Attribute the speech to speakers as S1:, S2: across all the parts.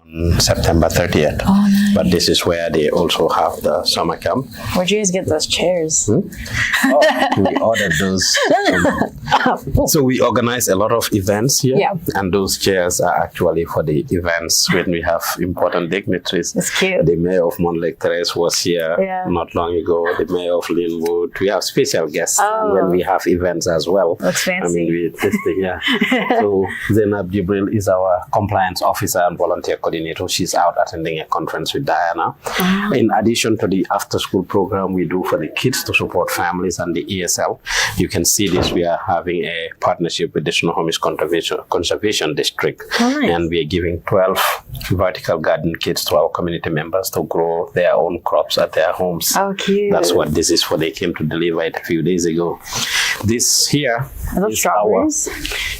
S1: on September 30th.
S2: Oh, nice.
S1: But this is where they also have the summer camp.
S2: Where'd you guys get those chairs?
S1: We ordered those. So we organize a lot of events here.
S2: Yeah.
S1: And those chairs are actually for the events when we have important dignitaries.
S2: It's cute.
S1: The mayor of Montlake Terrace was here
S2: Yeah.
S1: not long ago. The mayor of Linwood. We have special guests when we have events as well.
S2: Looks fancy.
S1: I mean, we testing, yeah. So Zainab Jibril is our compliance officer and volunteer coordinator. She's out attending a conference with Diana. In addition to the after-school program we do for the kids to support families and the ESL, you can see this. We are having a partnership with the Snohomish Conservation District,
S2: Nice.
S1: and we are giving 12 vertical garden kits to our community members to grow their own crops at their homes.
S2: Oh, cute.
S1: That's what this is for. They came to deliver it a few days ago. This here
S2: Are those
S1: is
S2: strawberries?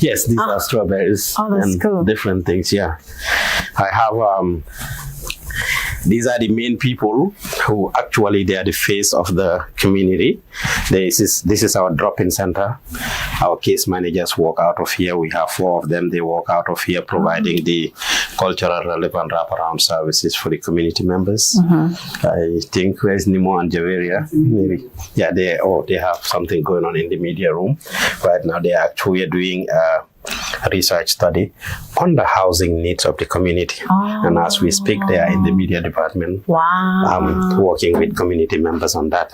S1: yes, these are strawberries
S2: Oh, that's
S1: and
S2: cool.
S1: different things. Yeah, I have these are the main people who actually they are the face of the community. This is our drop-in center. Our case managers work out of here. We have 4 of them. They work out of here, providing the cultural relevant wraparound services for the community members. I think where's Nemo and Javeria? Maybe. Yeah, they have something going on in the media room right now. They are actually doing a research study on the housing needs of the community. And as we speak, they are in the media department working with community members on that.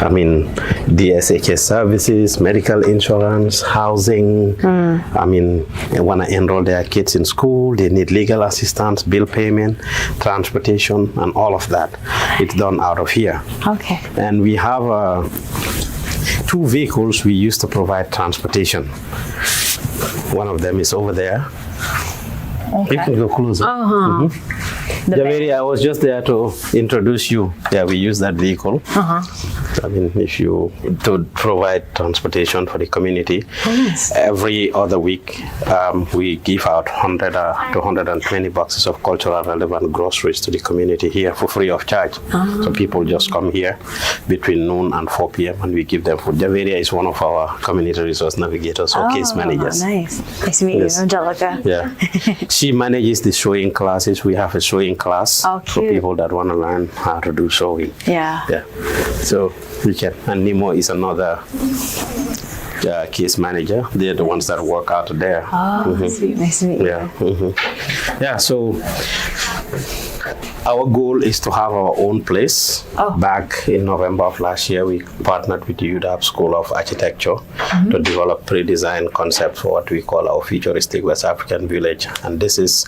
S1: I mean, the SHS services, medical insurance, housing. I mean, they want to enroll their kids in school. They need legal assistance, bill payment, transportation, and all of that. It's done out of here.
S2: Okay.
S1: And we have 2 vehicles we use to provide transportation. One of them is over there.
S2: Okay.
S1: You can go closer. Javeri, I was just there to introduce you. Yeah, we use that vehicle. I mean, to provide transportation for the community.
S2: Nice.
S1: Every other week, we give out 100 to 120 boxes of cultural relevant groceries to the community here for free of charge. So people just come here between noon and 4 p.m. and we give them food. Javeria is one of our community resource navigators or case managers.
S2: Nice. Nice to meet
S1: Yes.
S2: you, Angelica.
S1: Yeah. She manages the sewing classes. We have a sewing class for
S2: cute.
S1: people that want to learn how to do sewing.
S2: Yeah.
S1: Yeah. So we can. And Nemo is another case manager. They're the ones that work out there.
S2: Sweet. Nice to meet you.
S1: Yeah. Yeah. So our goal is to have our own place. Back in November of last year, we partnered with the UDAP School of Architecture to develop pre-designed concepts for what we call our futuristic West African village. And this is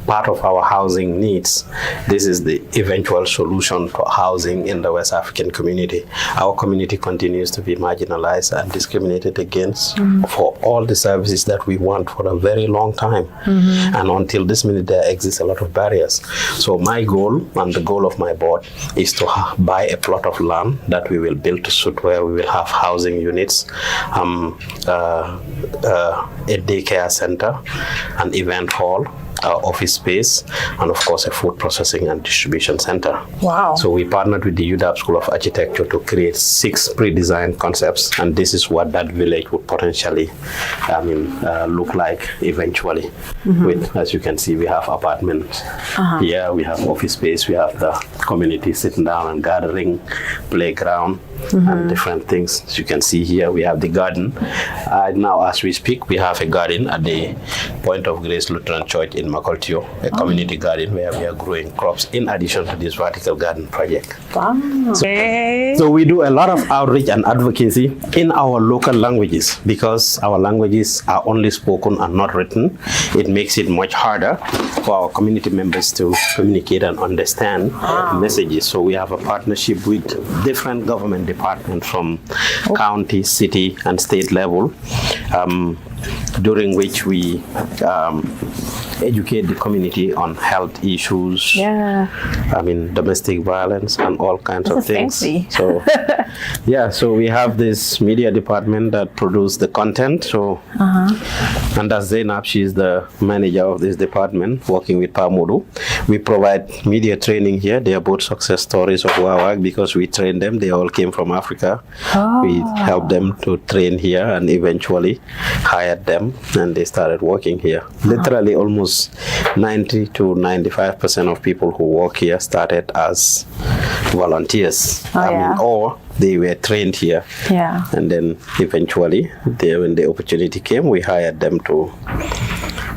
S1: part of our housing needs. This is the eventual solution to housing in the West African community. Our community continues to be marginalized and discriminated against for all the services that we want for a very long time. And until this minute, there exists a lot of barriers. So my goal and the goal of my board is to buy a plot of land that we will build to suit where we will have housing units, a daycare center, an event hall, office space, and of course a food processing and distribution center.
S2: Wow.
S1: So we partnered with the UDAP School of Architecture to create 6 pre-designed concepts, and this is what that village would potentially look like eventually. With, as you can see, we have apartments here, we have office space, we have the community sitting down and gathering, playground, and different things. As you can see here, we have the garden. Now, as we speak, we have a garden at the Point of Grace Lutheran Church in Makoltio, a community garden where we are growing crops in addition to this vertical garden project.
S2: Wow.
S1: So we do a lot of outreach and advocacy in our local languages because our languages are only spoken and not written. It makes it much harder for our community members to communicate and understand messages. So we have a partnership with different government departments from county, city, and state level, during which we educate the community on health issues.
S2: Yeah.
S1: I mean, domestic violence and all kinds of things.
S2: Fancy.
S1: So, yeah, so we have this media department that produce the content. So, and that's Zainab. She's the manager of this department, working with Pamudu. We provide media training here. They are both success stories of Wawac because we train them. They all came from Africa. We helped them to train here and eventually hired them, and they started working here. Literally almost almost 90 to 95% of people who work here started as volunteers. Or they were trained here.
S2: Yeah.
S1: And then eventually, when the opportunity came, we hired them to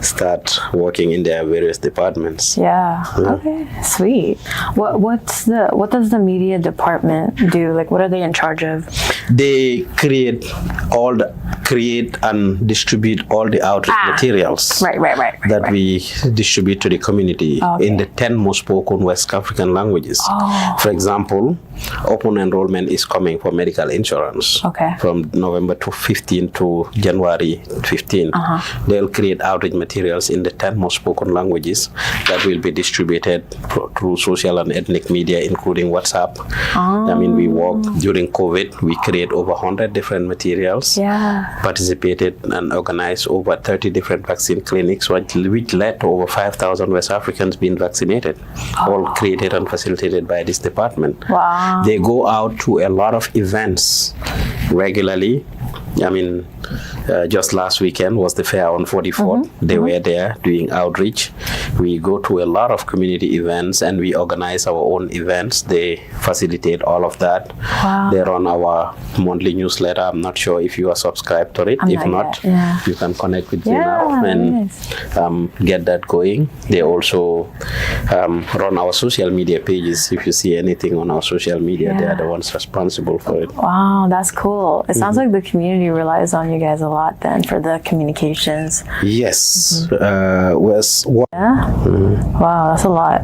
S1: start working in their various departments.
S2: Yeah. Okay. Sweet. What does the media department do? Like, what are they in charge of?
S1: They create and distribute all the outreach materials that we distribute to the community in the 10 most spoken West African languages. For example, open enrollment is coming for medical insurance from November 15 to January 15. They'll create outreach materials in the 10 most spoken languages that will be distributed through social and ethnic media, including WhatsApp. I mean, we work during COVID. We create over 100 different materials, participated and organized over 30 different vaccine clinics, which led to over 5,000 West Africans being vaccinated, all created and facilitated by this department. They go out to a lot of events regularly. I mean, just last weekend was the fair on 44th. They were there doing outreach. We go to a lot of community events and we organize our own events. They facilitate all of that. They run our monthly newsletter. I'm not sure if you are subscribed to it. If not, you can connect with me now and get that going. They also run our social media pages. If you see anything on our social media, they are the ones responsible for it.
S2: Wow, that's cool. It sounds like the community relies on you guys a lot then for the communications.
S1: Yes.
S2: Wow, that's a lot.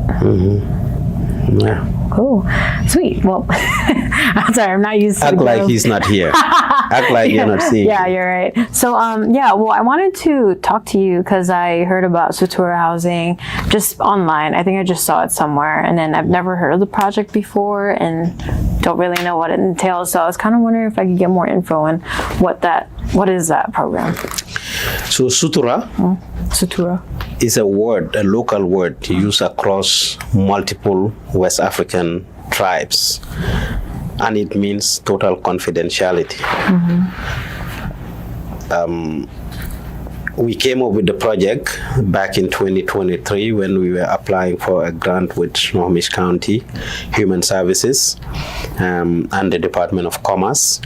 S1: Yeah.
S2: Cool. Sweet. Well, I'm sorry, I'm not used to
S1: Act like he's not here. Act like you're not seeing.
S2: Yeah, you're right. So, well, I wanted to talk to you because I heard about Sutura housing just online. I think I just saw it somewhere, and then I've never heard of the project before and don't really know what it entails. So I was kind of wondering if I could get more info on what is that program?
S1: So Sutura.
S2: Sutura
S1: is a local word used across multiple West African tribes, and it means total confidentiality. We came up with the project back in 2023 when we were applying for a grant with Snohomish County Human Services and the Department of Commerce.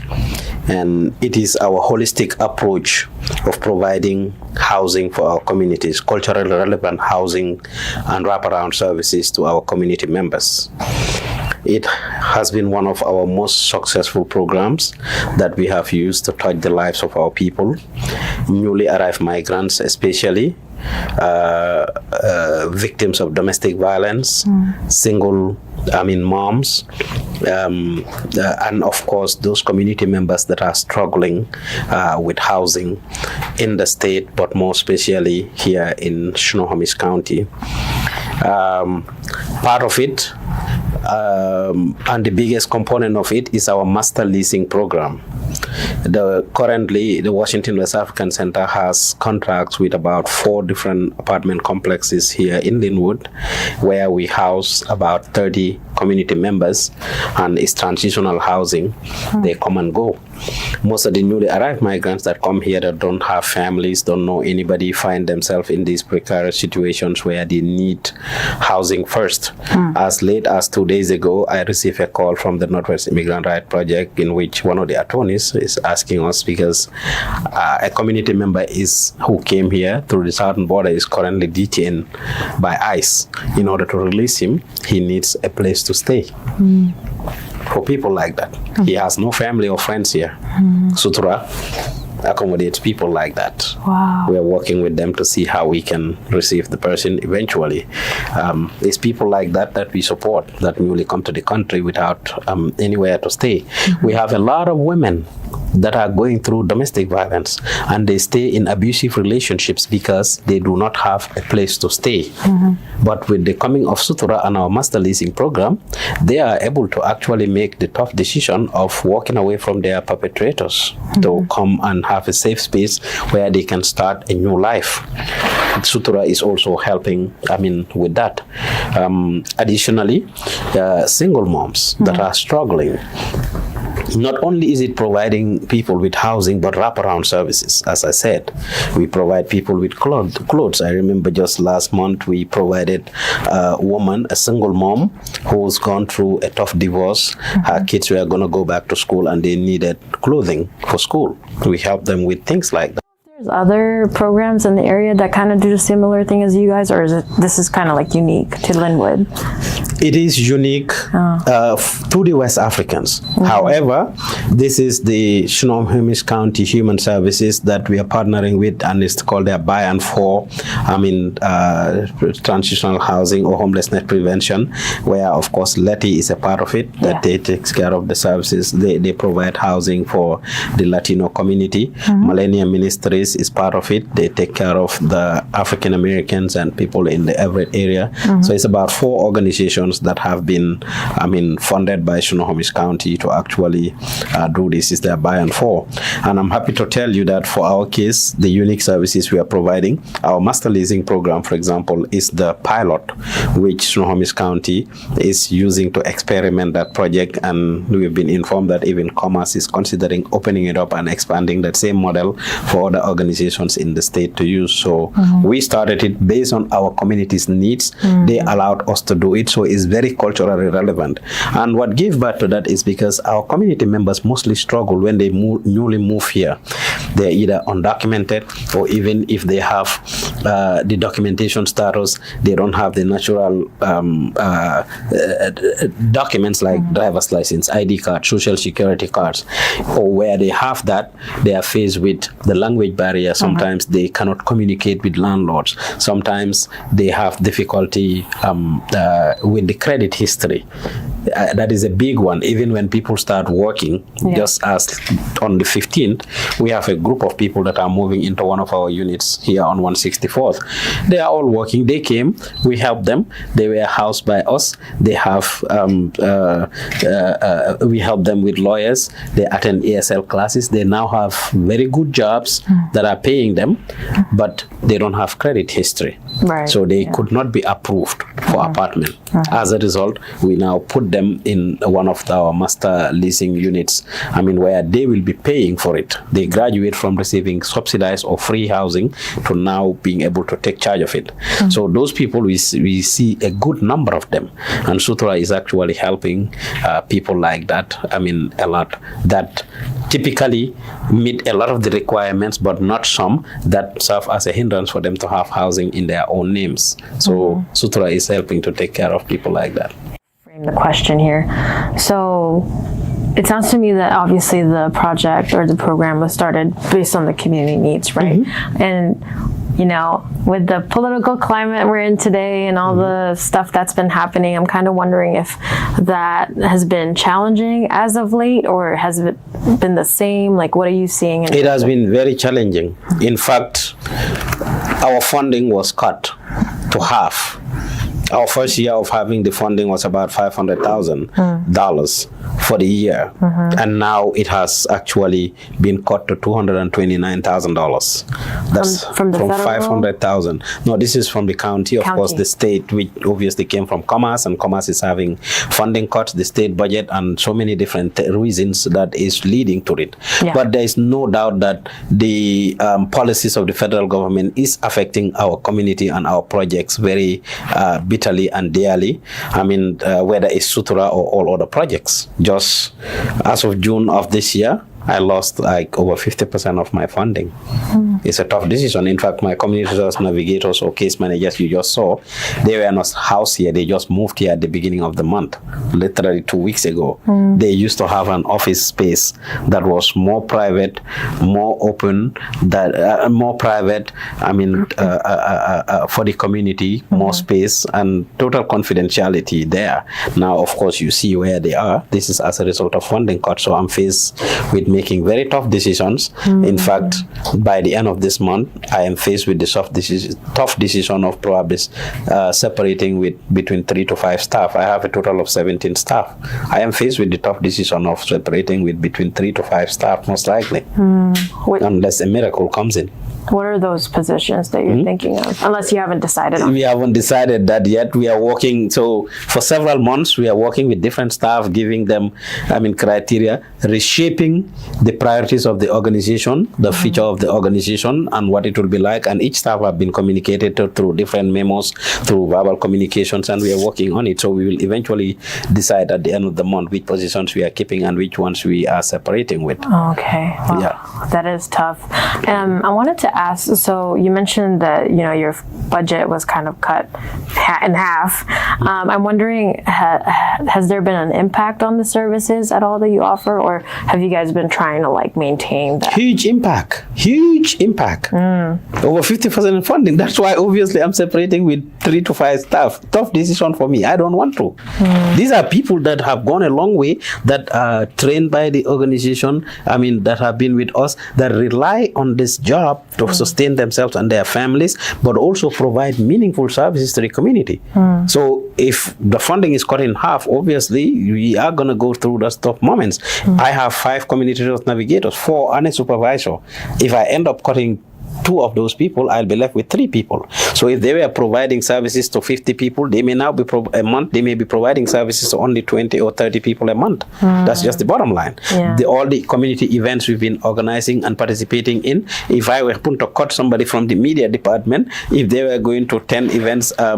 S1: And it is our holistic approach of providing housing for our communities, culturally relevant housing and wraparound services to our community members. It has been one of our most successful programs that we have used to touch the lives of our people, newly arrived migrants especially, victims of domestic violence, moms, and of course those community members that are struggling with housing in the state, but more especially here in Snohomish County. Part of it, and the biggest component of it, is our master leasing program. Currently, the Washington West African Center has contracts with about 4 different apartment complexes here in Linwood, where we house about 30 community members, and it's transitional housing. They come and go. Most of the newly arrived migrants that come here that don't have families, don't know anybody, find themselves in these precarious situations where they need housing first. As late as 2 days ago, I received a call from the Northwest Immigrant Rights Project in which one of the attorneys is asking us because a community member who came here through the southern border is currently detained by ICE. In order to release him, he needs a place to stay. For people like that, he has no family or friends here. Sutura accommodates people like that.
S2: Wow.
S1: We're working with them to see how we can receive the person eventually. It's people like that we support, that newly come to the country without anywhere to stay. We have a lot of women that are going through domestic violence, and they stay in abusive relationships because they do not have a place to stay. But with the coming of Sutura and our master leasing program, they are able to actually make the tough decision of walking away from their perpetrators to come and have a safe space where they can start a new life. Sutura is also helping, with that. Additionally, single moms that are struggling not only is it providing people with housing, but wraparound services. As I said, we provide people with clothes. I remember just last month we provided a woman, a single mom, who's gone through a tough divorce. Her kids were going to go back to school and they needed clothing for school. We help them with things like that.
S2: There's other programs in the area that kind of do a similar thing as you guys, or is it this is kind of like unique to Linwood?
S1: It is unique to the West Africans. However, this is the Snohomish County Human Services that we are partnering with, and it's called their Buy and For, transitional housing or homelessness prevention, where of course Letty is a part of it, that they takes care of the services. They provide housing for the Latino community. Millennium Ministries is part of it. They take care of the African Americans and people in the Everett area. So it's about 4 organizations that have been, funded by Snohomish County to actually do this. Is their Buy and For. And I'm happy to tell you that for our case, the unique services we are providing, our master leasing program, for example, is the pilot which Snohomish County is using to experiment that project. And we've been informed that even Commerce is considering opening it up and expanding that same model for other organizations in the state to use. So we started it based on our community's needs. They allowed us to do it. So it's very culturally relevant. And what gave birth to that is because our community members mostly struggle when they newly move here. They're either undocumented, or even if they have the documentation status, they don't have the natural documents like driver's license, ID card, social security cards, or where they have that, they are faced with the language barrier. Sometimes they cannot communicate with landlords. Sometimes they have difficulty with the credit history. That is a big one. Even when people start working, just as on the 15th, we have a group of people that are moving into one of our units here on 164th. They are all working. They came, we helped them. They were housed by us. They have, we help them with lawyers. They attend ASL classes. They now have very good jobs that are paying them, but they don't have credit history. So they could not be approved for apartment. As a result, we now put them in one of our master leasing units, where they will be paying for it. They graduate from receiving subsidized or free housing to now being able to take charge of it. So those people, we see a good number of them. And Sutura is actually helping people like that, a lot, that typically meet a lot of the requirements, but not some that serve as a hindrance for them to have housing in their own names. So Sutura is helping to take care of people like that.
S2: Frame the question here. So it sounds to me that obviously the project or the program was started based on the community needs, right? And with the political climate we're in today and all the stuff that's been happening, I'm kind of wondering if that has been challenging as of late, or has it been the same? Like, what are you seeing?
S1: It has been very challenging. In fact, our funding was cut to half. Our first year of having the funding was about $500,000 for the year, and now it has actually been cut to $229,000. That's from $500,000. No, this is from the county. Of course, the state, which obviously came from Commerce, and Commerce is having funding cuts, the state budget, and so many different reasons that is leading to it. But there is no doubt that the policies of the federal government is affecting our community and our projects very bitterly and dearly. Whether it's Sutura or all other projects. Just as of June of this year, I lost like over 50% of my funding. It's a tough decision. In fact, my community resource navigators or case managers you just saw, they were not housed here. They just moved here at the beginning of the month, literally 2 weeks ago. They used to have an office space that was more private, more open, more private, for the community, more space and total confidentiality there. Now, of course, you see where they are. This is as a result of funding cuts. So I'm faced with making very tough decisions. In fact, by the end of this month, I am faced with the tough decision of probably separating with between 3 to 5 staff. I have a total of 17 staff. I am faced with the tough decision of separating with between 3 to 5 staff, most likely, unless a miracle comes in.
S2: What are those positions that you're thinking of? Unless you haven't decided on.
S1: We haven't decided that yet. We are working, so for several months, we are working with different staff, giving them, criteria, reshaping the priorities of the organization, the future of the organization, and what it will be like. And each staff have been communicated through different memos, through verbal communications, and we are working on it. So we will eventually decide at the end of the month which positions we are keeping and which ones we are separating with.
S2: Okay. Wow.
S1: Yeah.
S2: That is tough. I wanted to ask, so you mentioned that, your budget was kind of cut in half. I'm wondering, has there been an impact on the services at all that you offer, or have you guys been trying to maintain that?
S1: Huge impact. Over 50% in funding. That's why obviously I'm separating with 3 to 5 staff. Tough decision for me. I don't want to. These are people that have gone a long way, that are trained by the organization, that have been with us, that rely on this job to sustain themselves and their families, but also provide meaningful services to the community. So if the funding is cut in half, obviously we are going to go through those tough moments. I have 5 community health navigators, 4 and a supervisor. If I end up cutting 2 of those people, I'll be left with 3 people. So if they were providing services to 50 people, they may now be a month, they may be providing services to only 20 or 30 people a month. That's just the bottom line.
S2: Yeah.
S1: All the community events we've been organizing and participating in, if I were to cut somebody from the media department, if they were going to 10 events a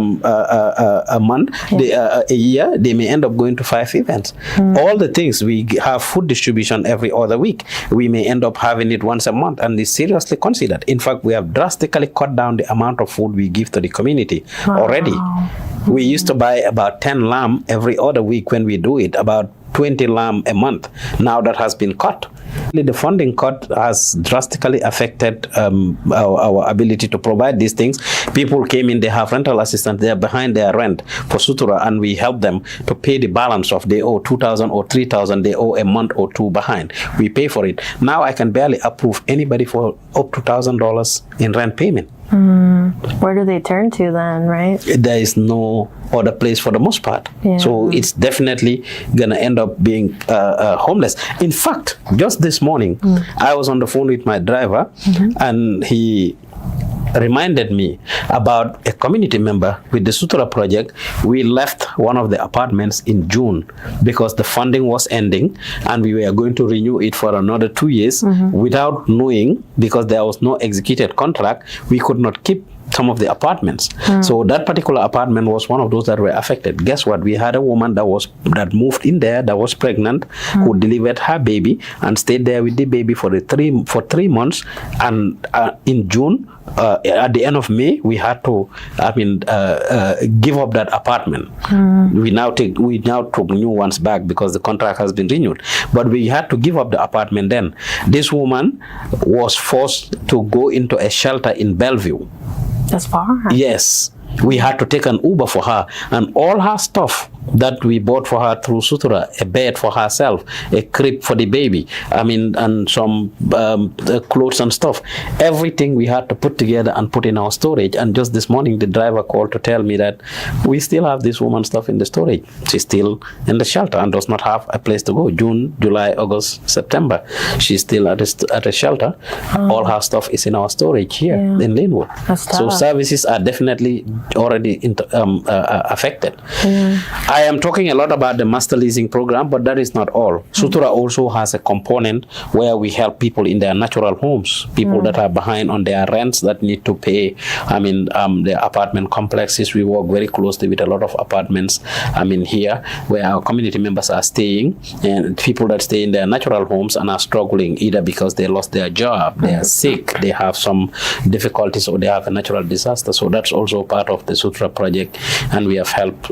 S1: month, a year, they may end up going to 5 events. All the things, we have food distribution every other week. We may end up having it once a month, and it's seriously considered. In fact, we have drastically cut down the amount of food we give to the community already. We used to buy about 10 lamb every other week when we do it, about 20 lamb a month. Now that has been cut. The funding cut has drastically affected our ability to provide these things. People came in, they have rental assistance, they are behind their rent for Sutura, and we help them to pay the balance of they owe 2,000 or 3,000, they owe a month or 2 behind. We pay for it. Now I can barely approve anybody for up to $1,000 in rent payment.
S2: Where do they turn to then, right?
S1: There is no other place for the most part.
S2: Yeah.
S1: So it's definitely going to end up being homeless. In fact, just this morning, I was on the phone with my driver, and he reminded me about a community member with the Sutura project. We left one of the apartments in June because the funding was ending, and we were going to renew it for another 2 years without knowing, because there was no executed contract. We could not keep some of the apartments. So that particular apartment was one of those that were affected. Guess what? We had a woman that moved in there, that was pregnant, who delivered her baby and stayed there with the baby for 3 months. And in June, at the end of May, we had to give up that apartment. We now took new ones back because the contract has been renewed. But we had to give up the apartment then. This woman was forced to go into a shelter in Bellevue.
S2: That's far.
S1: Yes. We had to take an Uber for her, and all her stuff that we bought for her through Sutura, a bed for herself, a crib for the baby, and some clothes and stuff, everything we had to put together and put in our storage. And just this morning, the driver called to tell me that we still have this woman's stuff in the storage. She's still in the shelter and does not have a place to go. June, July, August, September, she's still at a shelter. All her stuff is in our storage here in Linwood. So services are definitely already affected. I am talking a lot about the master leasing program, but that is not all. Sutura also has a component where we help people in their natural homes, people that are behind on their rents that need to pay. The apartment complexes, we work very closely with a lot of apartments here where our community members are staying, and people that stay in their natural homes and are struggling either because they lost their job, they are sick, they have some difficulties, or they have a natural disaster. So that's also part of the Sutura project, and we have helped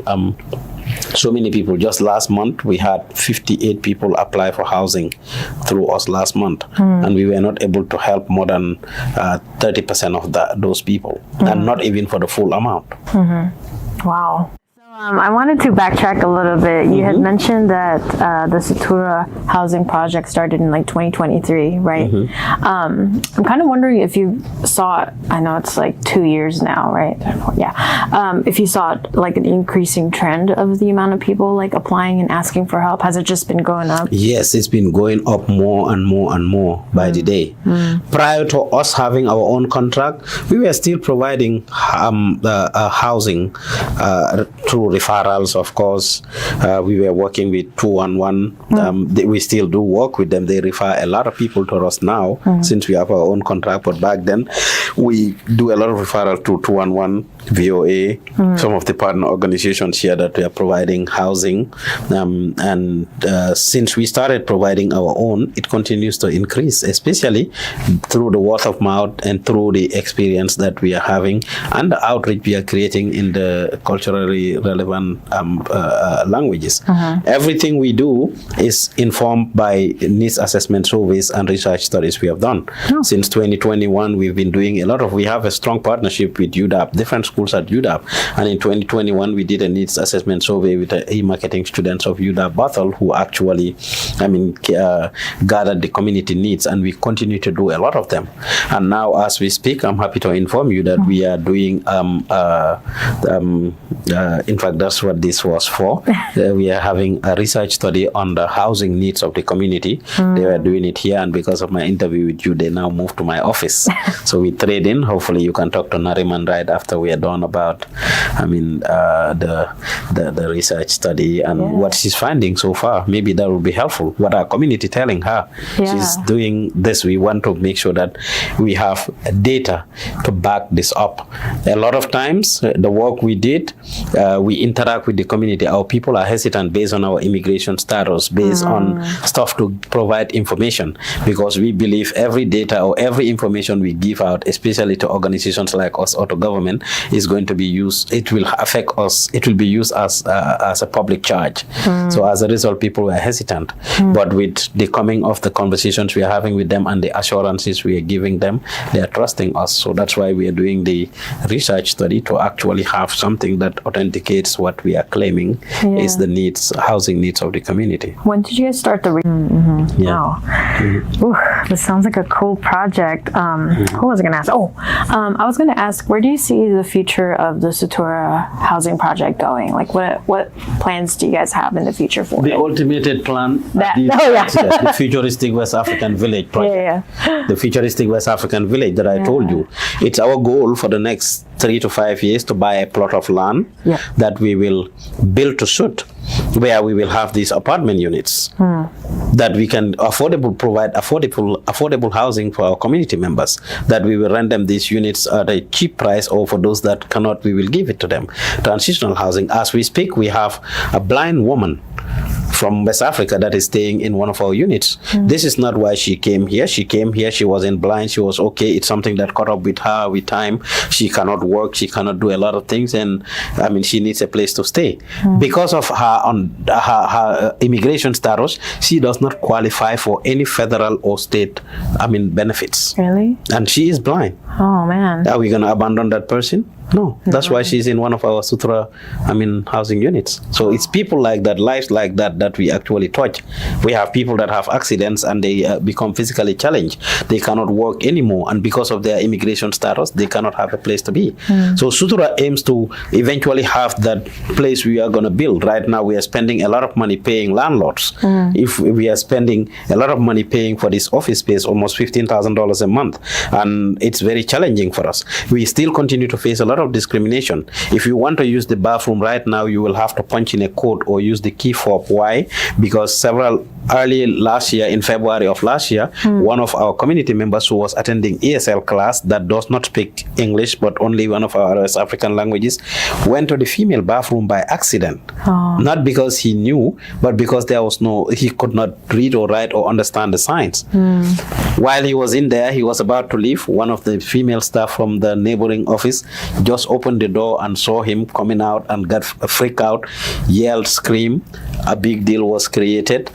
S1: so many people. Just last month, we had 58 people apply for housing through us last month, and we were not able to help more than 30% of those people, and not even for the full amount.
S2: Wow. So I wanted to backtrack a little bit. You had mentioned that the Sutura housing project started in like 2023, right? I'm kind of wondering if you saw, I know it's like 2 years now, right? Yeah. If you saw like an increasing trend of the amount of people like applying and asking for help, has it just been going up?
S1: Yes, it's been going up more and more and more by the day. Prior to us having our own contract, we were still providing housing through referrals, of course. We were working with 211. We still do work with them. They refer a lot of people to us now since we have our own contract. But back then, we do a lot of referral to 211, VOA, some of the partner organizations here that we are providing housing. And since we started providing our own, it continues to increase, especially through the word of mouth and through the experience that we are having and the outreach we are creating in the culturally relevant languages. Everything we do is informed by needs assessment surveys and research studies we have done. Since 2021, we've been doing we have a strong partnership with UW, different schools at UW. And in 2021, we did a needs assessment survey with the e-marketing students of UW Bethel who actually, gathered the community needs, and we continue to do a lot of them. And now, as we speak, I'm happy to inform you that we are doing, in fact, that's what this was for. We are having a research study on the housing needs of the community. They were doing it here, and because of my interview with you, they now moved to my office. So we trade in. Hopefully, you can talk to Nariman right after we are done about, the research study and what she's finding so far. Maybe that will be helpful. What our community telling her, she's doing this. We want to make sure that we have data to back this up. A lot of times, the work we did, we interact with the community. Our people are hesitant based on our immigration status, based on stuff to provide information, because we believe every data or every information we give out, especially to organizations like us or to government, is going to be used. It will affect us. It will be used as a public charge. So as a result, people were hesitant. But with the coming of the conversations we are having with them and the assurances we are giving them, they are trusting us. So that's why we are doing the research study to actually have something that authenticates what we are claiming is the needs, housing needs of the community.
S2: When did you guys start the? Wow, this sounds like a cool project. What was I going to ask? I was going to ask, where do you see the future of the Sutura housing project going? Like, what plans do you guys have in the future for
S1: the
S2: it?
S1: ultimate plan? The futuristic West African village project. The futuristic West African village that I told you. It's our goal for the next 3 to 5 years to buy a plot of land that we will build to suit, where we will have these apartment units that we can provide affordable housing for our community members, that we will rent them these units at a cheap price, or for those that cannot, we will give it to them. Transitional housing. As we speak, we have a blind woman from West Africa that is staying in one of our units. This is not why she came here. She came here, she wasn't blind, she was okay. It's something that caught up with her with time. She cannot work, she cannot do a lot of things, and she needs a place to stay. Because of her immigration status, she does not qualify for any federal or state benefits.
S2: Really?
S1: And she is blind.
S2: Oh man.
S1: Are we going to abandon that person? No, that's why she's in one of our Sutura, housing units. So it's people like that, lives like that, that we actually touch. We have people that have accidents and they become physically challenged. They cannot work anymore, and because of their immigration status, they cannot have a place to be. So Sutura aims to eventually have that place we are going to build. Right now, we are spending a lot of money paying landlords. If we are spending a lot of money paying for this office space, almost $15,000 a month, and it's very challenging for us. We still continue to face a lot of discrimination. If you want to use the bathroom right now, you will have to punch in a code or use the key fob. Why? Because early last year, in February of last year, one of our community members who was attending ESL class that does not speak English but only one of our West African languages went to the female bathroom by accident. Not because he knew, but because he could not read or write or understand the signs. While he was in there, he was about to leave. One of the female staff from the neighboring office just opened the door and saw him coming out and got freaked out, yelled, screamed. A big deal was created.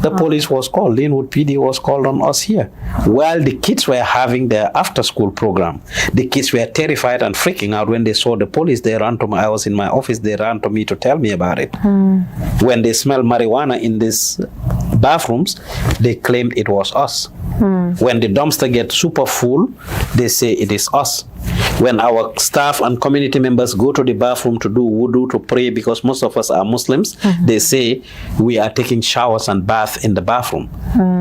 S1: The police was called. Linwood PD was called on us here. While the kids were having their after-school program, the kids were terrified and freaking out when they saw the police. They ran to me. I was in my office. They ran to me to tell me about it. When they smelled marijuana in these bathrooms, they claimed it was us. When the dumpster gets super full, they say it is us. When our staff and community members go to the bathroom to do wudu, to pray, because most of us are Muslims, they say we are taking showers and bath in the bathroom.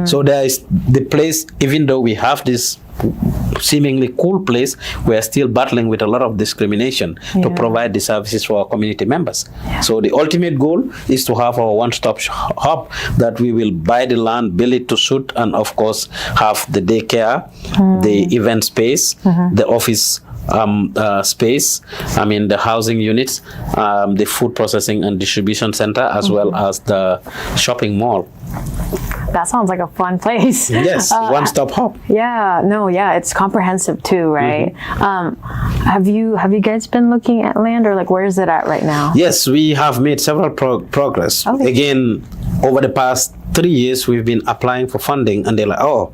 S1: So there is the place, even though we have this seemingly cool place, we are still battling with a lot of discrimination to provide the services for our community members. So the ultimate goal is to have our one-stop hub, that we will buy the land, build it to suit, and of course have the daycare, the event space, the office space, the housing units, the food processing and distribution center, as well as the shopping mall.
S2: That sounds like a fun place.
S1: Yes, one-stop hub.
S2: It's comprehensive too, right? Have you guys been looking at land, or like where is it at right now?
S1: Yes, we have made several progress.
S2: Okay.
S1: Again, over the past 3 years, we've been applying for funding, and they're like, "Oh,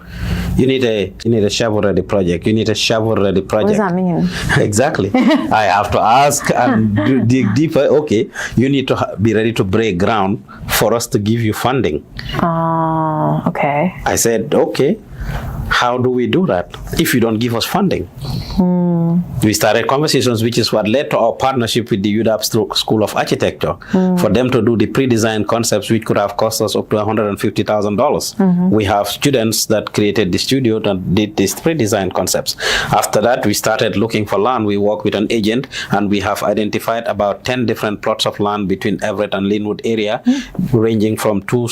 S1: you need a shovel-ready project. You need a shovel-ready project."
S2: What does that mean?
S1: Exactly. I have to ask and dig deeper. Okay, you need to be ready to break ground for us to give you funding.
S2: Oh, okay.
S1: I said, okay. How do we do that if you don't give us funding? We started conversations, which is what led to our partnership with the UW School of Architecture for them to do the pre-designed concepts, which could have cost us up to $150,000. We have students that created the studio that did these pre-designed concepts. After that, we started looking for land. We worked with an agent, and we have identified about 10 different plots of land between Everett and Linwood area, ranging from two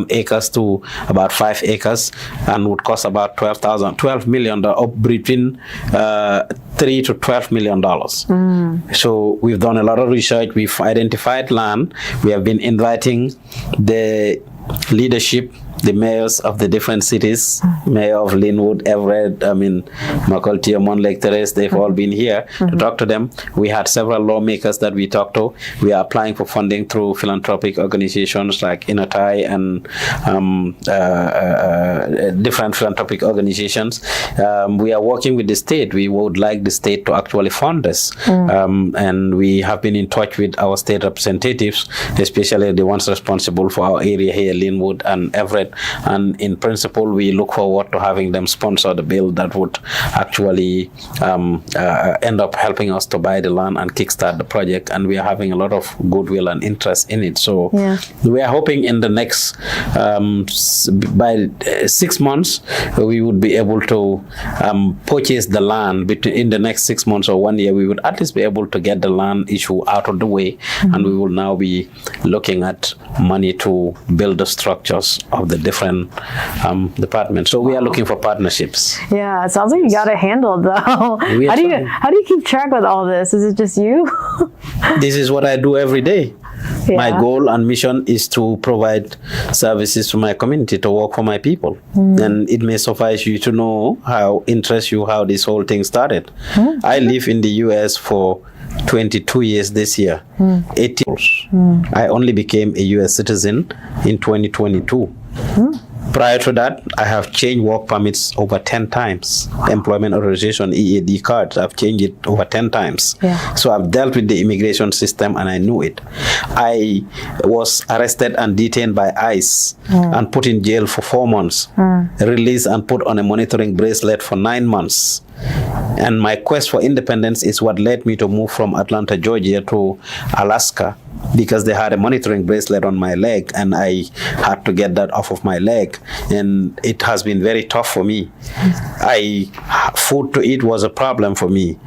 S1: acres to about 5 acres, and would cost about $12 million, up between $3 to $12 million. So we've done a lot of research. We've identified land. We have been inviting the leadership, the mayors of the different cities, mayor of Linwood, Everett, Macoltia, Montlake Terrace, they've all been here to talk to them. We had several lawmakers that we talked to. We are applying for funding through philanthropic organizations like Inatai and different philanthropic organizations. We are working with the state. We would like the state to actually fund this. And we have been in touch with our state representatives, especially the ones responsible for our area here, Linwood and Everett. And in principle, we look forward to having them sponsor the bill that would actually end up helping us to buy the land and kickstart the project. And we are having a lot of goodwill and interest in it. So we are hoping in the next, by 6 months, we would be able to purchase the land. In the next 6 months or 1 year, we would at least be able to get the land issue out of the way. And we will now be looking at money to build the structures of the different departments. So we are looking for partnerships.
S2: Yeah, it sounds like you got it handled though. How do you keep track with all this? Is it just you?
S1: This is what I do every day. My goal and mission is to provide services to my community, to work for my people. And it may suffice you to know how this whole thing started. I live in the US for 22 years this year, 18 years. I only became a US citizen in 2022. Prior to that, I have changed work permits over 10 times. Employment authorization, EAD cards, I've changed it over 10 times. So I've dealt with the immigration system and I knew it. I was arrested and detained by ICE and put in jail for 4 months, released and put on a monitoring bracelet for 9 months. And my quest for independence is what led me to move from Atlanta, Georgia to Alaska, because they had a monitoring bracelet on my leg and I had to get that off of my leg. And it has been very tough for me. Food to eat was a problem for me.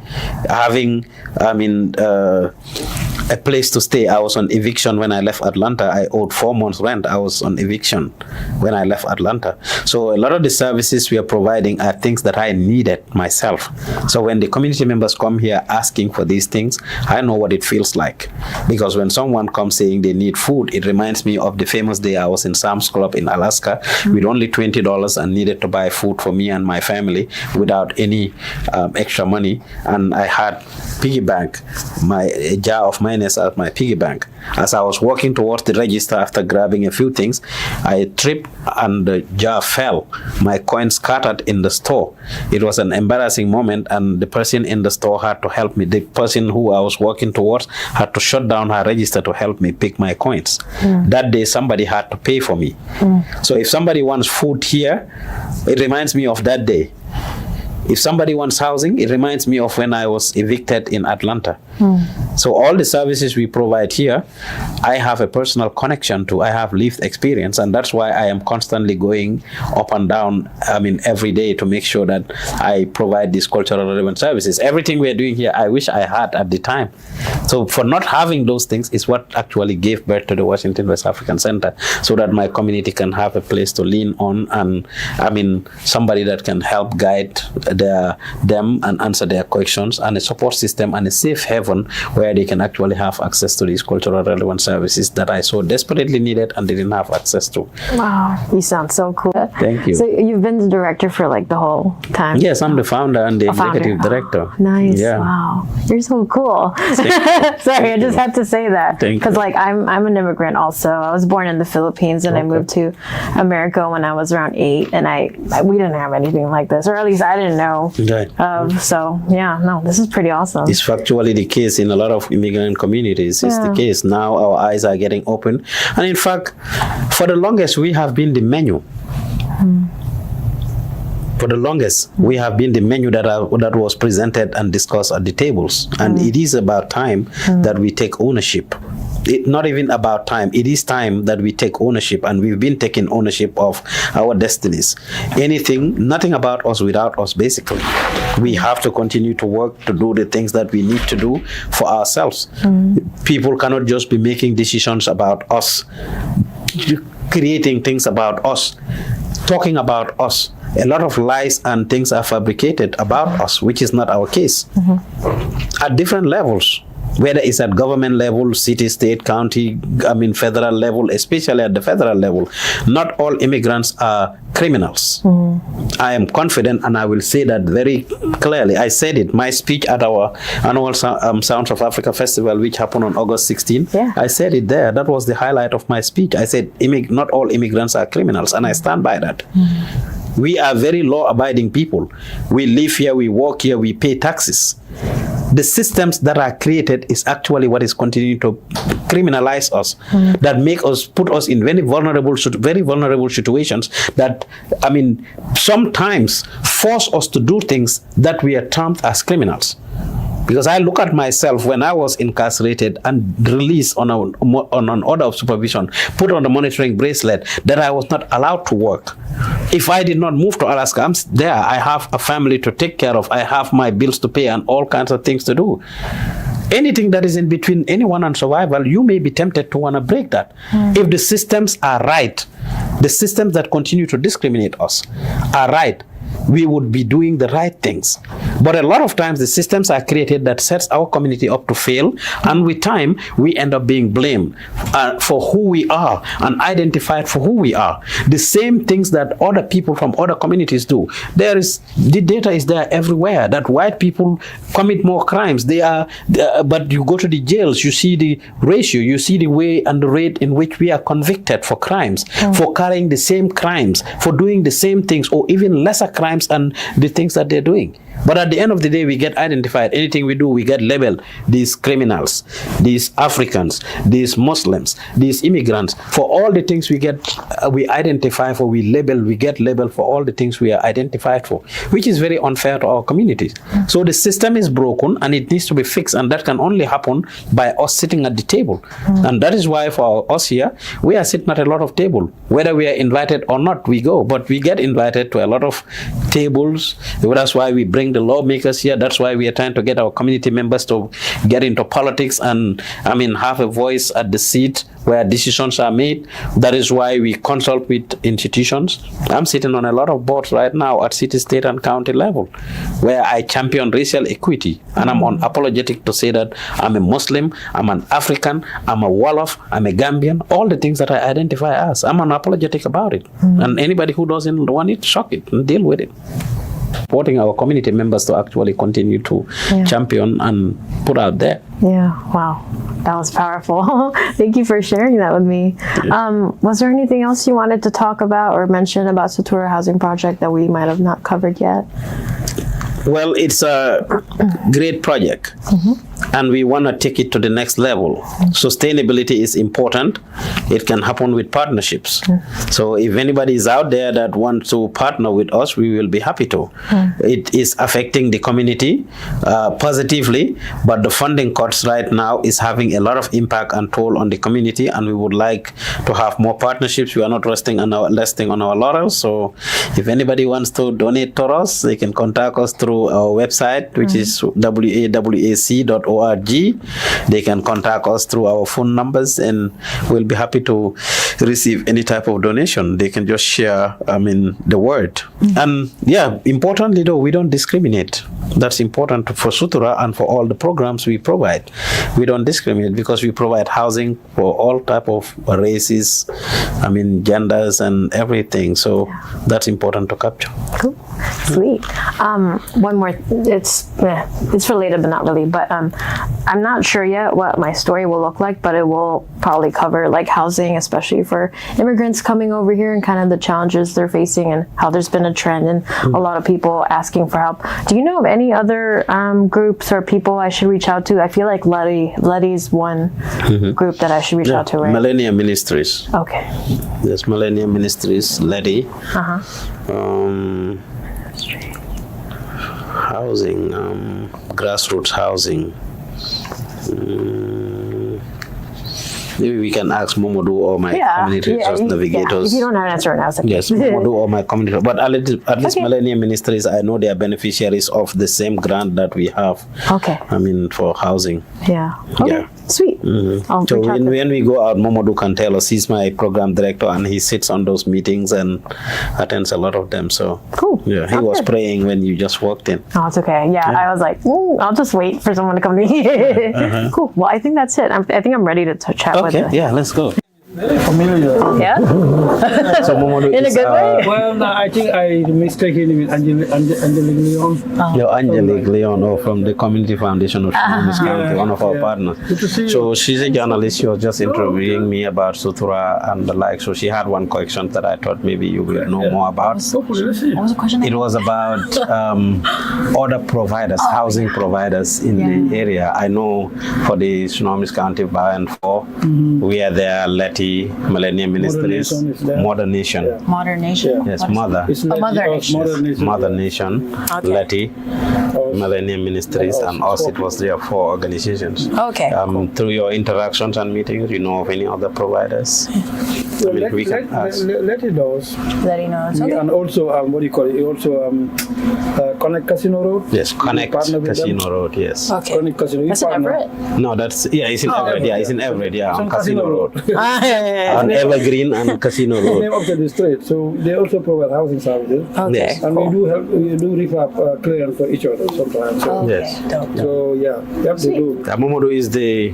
S1: a place to stay. I was on eviction when I left Atlanta. I owed 4 months rent. I was on eviction when I left Atlanta. So a lot of the services we are providing are things that I needed myself. So when the community members come here asking for these things, I know what it feels like. Because when someone comes saying they need food, it reminds me of the famous day I was in Sam's Club in Alaska with only $20 and needed to buy food for me and my family without any extra money. And I had piggy bank, a jar of mayonnaise as my piggy bank. As I was walking towards the register after grabbing a few things, I tripped and the jar fell. My coins scattered in the store. It was an embarrassing moment, and the person in the store had to help me. The person who I was walking towards had to shut down her register to help me pick my coins. That day, somebody had to pay for me. So if somebody wants food here, it reminds me of that day. If somebody wants housing, it reminds me of when I was evicted in Atlanta. So all the services we provide here, I have a personal connection to. I have lived experience, and that's why I am constantly going up and down, every day to make sure that I provide these cultural relevant services. Everything we're doing here, I wish I had at the time. So for not having those things is what actually gave birth to the Washington West African Center, so that my community can have a place to lean on, and somebody that can help guide them and answer their questions, and a support system and a safe haven where they can actually have access to these cultural relevant services that I so desperately needed and didn't have access to.
S2: Wow, you sound so cool.
S1: Thank you.
S2: So you've been the director for like the whole time?
S1: Yes, I'm the founder and the executive director.
S2: Nice.
S1: Yeah.
S2: Wow, you're so cool. Sorry, I just had to say that because like I'm an immigrant also. I was born in the Philippines and I moved to America when I was around 8, and we didn't have anything like this, or at least I didn't know.
S1: Right.
S2: So yeah, no, this is pretty awesome.
S1: It's factually the case in a lot of immigrant communities. It's the case. Now our eyes are getting open. And in fact, for the longest, we have been the menu. For the longest, we have been the menu that was presented and discussed at the tables. And it is about time that we take ownership. Not even about time. It is time that we take ownership, and we've been taking ownership of our destinies. Nothing about us without us, basically. We have to continue to work to do the things that we need to do for ourselves. People cannot just be making decisions about us, creating things about us, talking about us. A lot of lies and things are fabricated about us, which is not our case. At different levels. Whether it's at government level, city, state, county, federal level, especially at the federal level, not all immigrants are criminals. I am confident, and I will say that very clearly. I said it, my speech at our annual Sounds of Africa Festival, which happened on August 16th. I said it there. That was the highlight of my speech. I said, not all immigrants are criminals, and I stand by that. We are very law-abiding people. We live here, we work here, we pay taxes. The systems that are created is actually what is continuing to criminalize us, that make us, put us in very vulnerable situations that, sometimes force us to do things that we are termed as criminals. Because I look at myself when I was incarcerated and released on an order of supervision, put on the monitoring bracelet, that I was not allowed to work. If I did not move to Alaska, I'm there. I have a family to take care of. I have my bills to pay and all kinds of things to do. Anything that is in between anyone and survival, you may be tempted to want to break that. If the systems are right, the systems that continue to discriminate us are right, we would be doing the right things. But a lot of times the systems are created that sets our community up to fail, and with time we end up being blamed for who we are and identified for who we are. The same things that other people from other communities do. The data is there everywhere that white people commit more crimes. But you go to the jails, you see the ratio, you see the way and the rate in which we are convicted for crimes, for carrying the same crimes, for doing the same things, or even lesser crimes and the things that they're doing. But at the end of the day, we get identified. Anything we do, we get labeled. These criminals, these Africans, these Muslims, these immigrants. For all the things we identify for, we get labeled for all the things we are identified for, which is very unfair to our communities. So the system is broken and it needs to be fixed, and that can only happen by us sitting at the table. And that is why for us here, we are sitting at a lot of tables. Whether we are invited or not, we go. But we get invited to a lot of tables. That's why we bring bring the lawmakers here. That's why we are trying to get our community members to get into politics and, have a voice at the seat where decisions are made. That is why we consult with institutions. I'm sitting on a lot of boards right now at city, state, and county level, where I champion racial equity. And I'm unapologetic to say that I'm a Muslim, I'm an African, I'm a Wolof, I'm a Gambian, all the things that I identify as. I'm unapologetic about it. And anybody who doesn't want it, shock it and deal with it. Supporting our community members to actually continue to champion and put out there.
S2: Yeah, wow. That was powerful. Thank you for sharing that with me. Was there anything else you wanted to talk about or mention about Sutura Housing Project that we might have not covered yet?
S1: Well, it's a great project, and we want to take it to the next level. Sustainability is important. It can happen with partnerships. So if anybody is out there that wants to partner with us, we will be happy to. It is affecting the community positively, but the funding cuts right now is having a lot of impact and toll on the community, and we would like to have more partnerships. We are not resting on our laurels. So if anybody wants to donate to us, they can contact us through our website, which is wawac.org. They can contact us through our phone numbers, and we'll be happy to receive any type of donation. They can just share, the word. And importantly though, we don't discriminate. That's important for Sutura and for all the programs we provide. We don't discriminate because we provide housing for all type of races, genders and everything. So that's important to capture.
S2: Cool. Sweet. One more, it's related but not really, but I'm not sure yet what my story will look like, but it will probably cover like housing, especially for immigrants coming over here and kind of the challenges they're facing and how there's been a trend and a lot of people asking for help. Do you know of any other groups or people I should reach out to? I feel like Letty's one group that I should reach out to, right?
S1: Millennium Ministries.
S2: Okay.
S1: There's Millennium Ministries, Letty. Housing, grassroots housing. Maybe we can ask Momodu or my community trust navigators.
S2: If you don't have an answer right now, it's okay.
S1: Yes, Momodu or my community. But at least Millennium Ministries, I know they are beneficiaries of the same grant that we have.
S2: Okay.
S1: For housing.
S2: Yeah. Okay.
S1: Yeah.
S2: Sweet.
S1: So when we go out, Momodu can tell us. He's my program director, and he sits on those meetings and attends a lot of them. So
S2: cool.
S1: Yeah, he was praying when you just walked in.
S2: Oh, it's okay. Yeah, I was like, I'll just wait for someone to come to me. Cool. Well, I think that's it. I think I'm ready to chat with you.
S1: Okay. Yeah, let's go.
S3: Very familiar.
S2: Yeah?
S1: So Momodu
S2: In a good way?
S3: Well, no, I think I mistaken him with Angelique Leon.
S1: You're Angelique Leon, from the Community Foundation of Snohomish County, one of our partners.
S3: Good to see you.
S1: So she's a journalist. She was just interviewing me about Sutura and the like. So she had one question that I thought maybe you will know more about.
S3: Hopefully, let's see.
S2: What was the question?
S1: It was about other providers, housing providers in the area. I know for the Snohomish County Bar and 4, we are there, Letty, Millennium Ministries, Modern Nation.
S2: Modern Nation?
S1: Yes, Mother.
S3: It's
S2: Mother Nation.
S1: Mother Nation, Letty, Millennium Ministries, and us. It was there 4 organizations.
S2: Okay.
S1: Through your interactions and meetings, you know of any other providers? We can ask.
S3: Letty knows.
S2: Letty knows. Okay.
S3: And also, what do you call it? Also, Connect Casino Road.
S1: Yes, Connect Casino Road. Yes.
S2: Okay.
S3: Connect Casino.
S2: That's in Everett?
S1: No, it's in Everett. Yeah, it's in Everett. Yeah, on Casino Road.
S2: Yeah.
S1: On Evergreen and Casino
S3: The
S1: Road.
S3: name of the street. So they also provide housing services.
S2: Okay.
S1: Yes.
S3: And we do refab clearance for each other sometimes. So,
S1: Yes.
S3: so yeah, they do.
S1: Momodu is the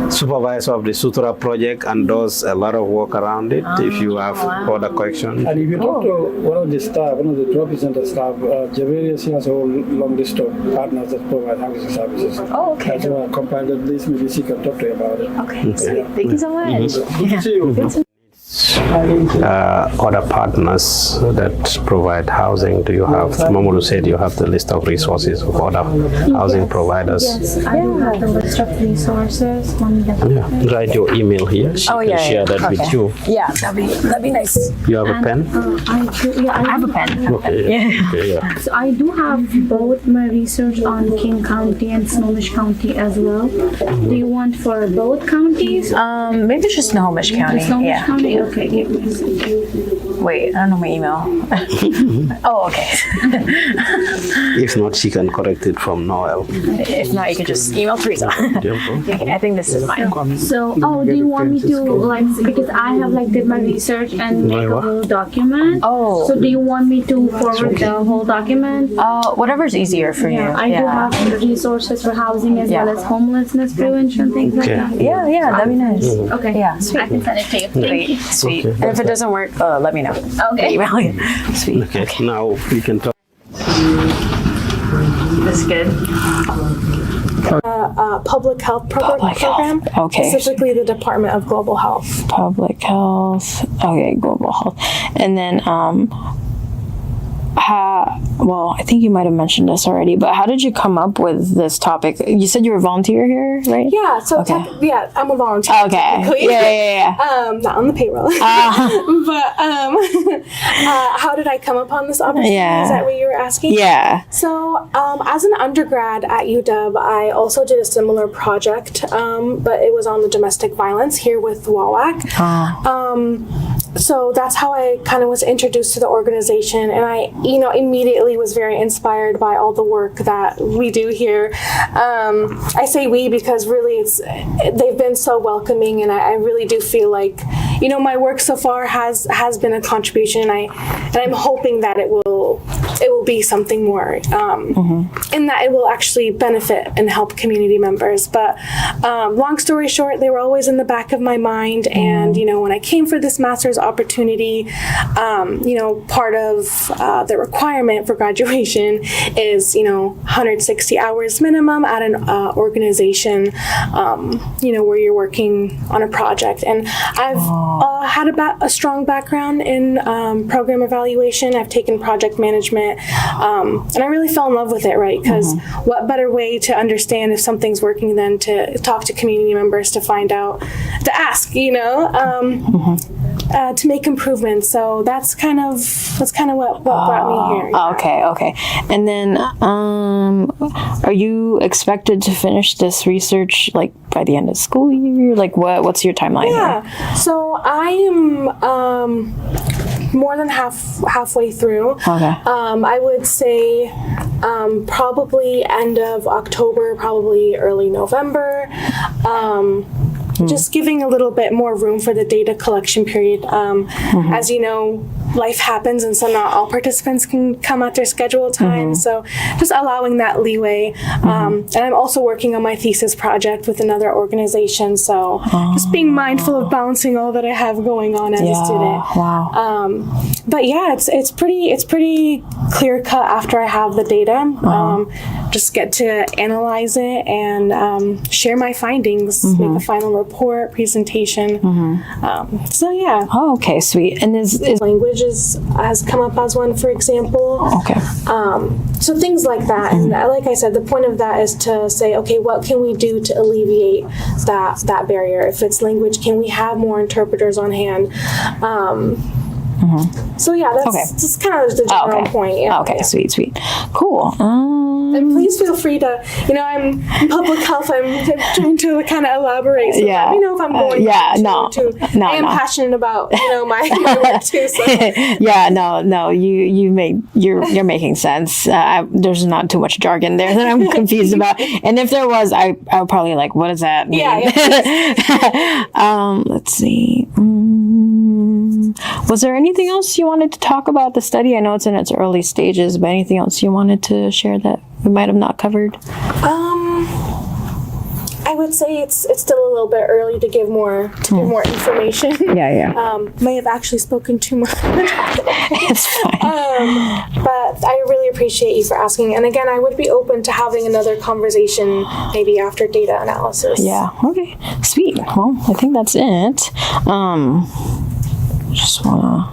S1: supervisor of the Sutura project and does a lot of work around it. If you have further questions.
S3: And if you talk to one of the staff, one of the drop center staff, Javarius has a whole long list of partners that provide housing services.
S2: Oh, okay.
S3: That's why I compiled that list. Maybe she can talk to you about it.
S2: Okay. Sweet. Thank you so much.
S3: Good to see you.
S1: Other partners that provide housing? Do you have? Mamoru said you have the list of resources of other housing providers.
S4: Yes, I do have the list of resources.
S1: Write your email here. She can share that with you.
S2: Yeah, that'd be nice.
S1: You have a pen?
S4: I have a pen.
S1: Okay,
S4: So I do have both my research on King County and Snohomish County as well. Do you want for both counties?
S2: Maybe just Snohomish County.
S4: Snohomish County, okay. Okay, give me a second.
S2: Wait, I don't know my email. Oh, okay.
S1: If not, she can correct it from Noel.
S2: If not, you can just email Teresa. Okay, I think this is mine.
S4: So, do you want me to like, because I have like did my research and make a whole document.
S2: Oh.
S4: So do you want me to forward the whole document?
S2: Whatever's easier for you.
S4: I do have resources for housing as well as homelessness prevention, things like that.
S2: Yeah, that'd be nice.
S4: Okay.
S2: Yeah, sweet.
S4: I can send it to you. Thank you.
S2: Sweet. And if it doesn't work, let me know.
S4: Okay.
S2: Email you. Sweet.
S1: Okay, now we can talk.
S2: This is good.
S5: Public health program.
S2: Okay.
S5: Specifically the Department of Global Health.
S2: Public health. Okay, global health. And then, well, I think you might have mentioned this already, but how did you come up with this topic? You said you were a volunteer here, right?
S5: Yeah, so I'm a volunteer.
S2: Okay.
S5: technically.
S2: Yeah.
S5: Not on the payroll. But how did I come upon this opportunity?
S2: Yeah.
S5: Is that what you were asking?
S2: Yeah.
S5: So, as an undergrad at UW, I also did a similar project, but it was on the domestic violence here with Wawac. So that's how I kind of was introduced to the organization, and I, immediately was very inspired by all the work that we do here. I say we because really they've been so welcoming, and I really do feel like, my work so far has been a contribution, and I'm hoping that it will be something more, in that it will actually benefit and help community members. But long story short, they were always in the back of my mind, and when I came for this master's opportunity, part of the requirement for graduation is 160 hours minimum at an organization, where you're working on a project. And I've had a strong background in program evaluation. I've taken project management, and I really fell in love with it, right? Because what better way to understand if something's working than to talk to community members to find out, to ask, to make improvements. So that's kind of what brought me here.
S2: Yeah. Okay. And then, are you expected to finish this research like by the end of school year? Like, what's your timeline?
S5: Yeah. So I am more than halfway through.
S2: Okay.
S5: I would say probably end of October, probably early November. Just giving a little bit more room for the data collection period. As you know, life happens, and so not all participants can come at their scheduled time. So just allowing that leeway. And I'm also working on my thesis project with another organization. So just being mindful of balancing all that I have going on as a student.
S2: Wow.
S5: But yeah, it's pretty clear cut after I have the data. Just get to analyze it and share my findings, make a final report, presentation. So yeah.
S2: Oh, okay, sweet. And is
S5: Language has come up as one, for example.
S2: okay.
S5: So things like that. And like I said, the point of that is to say, okay, what can we do to alleviate that barrier? If it's language, can we have more interpreters on hand? So yeah, that's just kind of the general point. Yeah.
S2: Okay, sweet. Cool.
S5: And please feel free to, I'm in public health. I'm trying to kind of elaborate. So let me know if I'm going I am passionate about, my work too. So.
S2: You're making sense. There's not too much jargon there that I'm confused about. And if there was, I would probably like, what does that mean? Let's see. Was there anything else you wanted to talk about the study? I know it's in its early stages, but anything else you wanted to share that we might have not covered?
S5: I would say it's still a little bit early to give more information. May have actually spoken too much.
S2: It's fine.
S5: But I really appreciate you for asking. And again, I would be open to having another conversation maybe after data analysis.
S2: Yeah. Okay. Sweet. Well, I think that's it. Just wanna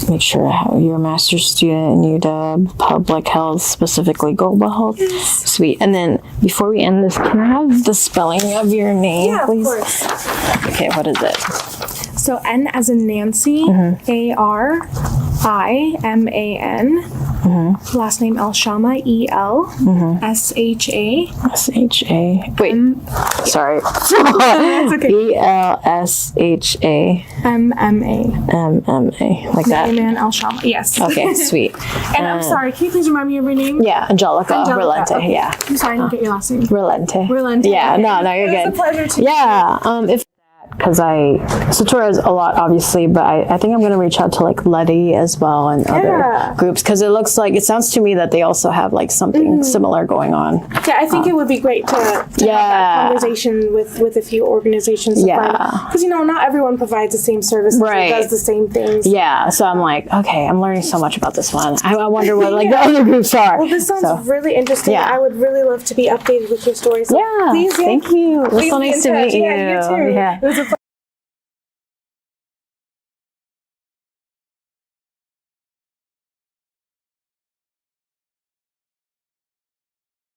S2: make sure you're a master's student in UW, public health, specifically global health.
S5: Yes.
S2: Sweet. And then before we end this, can I have the spelling of your name, please?
S5: Of course.
S2: Okay, what is it?
S5: So N as in Nancy, ARIMAN, Last name Elsha, E-L-S-H-A.
S2: S-H-A. Wait, sorry.
S5: okay.
S2: E-L-S-H-A.
S5: M-M-A.
S2: M-M-A. Like that?
S5: Naiman Elsha. Yes.
S2: Okay, sweet.
S5: And I'm sorry, can you please remind me of your name?
S2: Yeah, Angelica Relente.
S5: Okay.
S2: Yeah.
S5: I'm sorry, I didn't get your last name.
S2: Relente.
S5: Relente.
S2: Yeah,
S5: Okay.
S2: no, you're good.
S5: It's a pleasure to
S2: Yeah, if because Sutura is a lot, obviously, but I think I'm going to reach out to like Letty as well and other groups because it sounds to me that they also have like something similar going on.
S5: Yeah, I think it would be great to have that conversation with a few organizations. Because, not everyone provides the same services or does the same things.
S2: Yeah, so I'm like, okay, I'm learning so much about this one. I wonder what like the other groups are.
S5: Well, this sounds really interesting.
S2: Yeah.
S5: I would really love to be updated with your stories. So
S2: Yeah,
S5: please,
S2: thank you. It was so nice to meet you.
S5: Yeah, you too.
S2: Yeah.
S5: It was a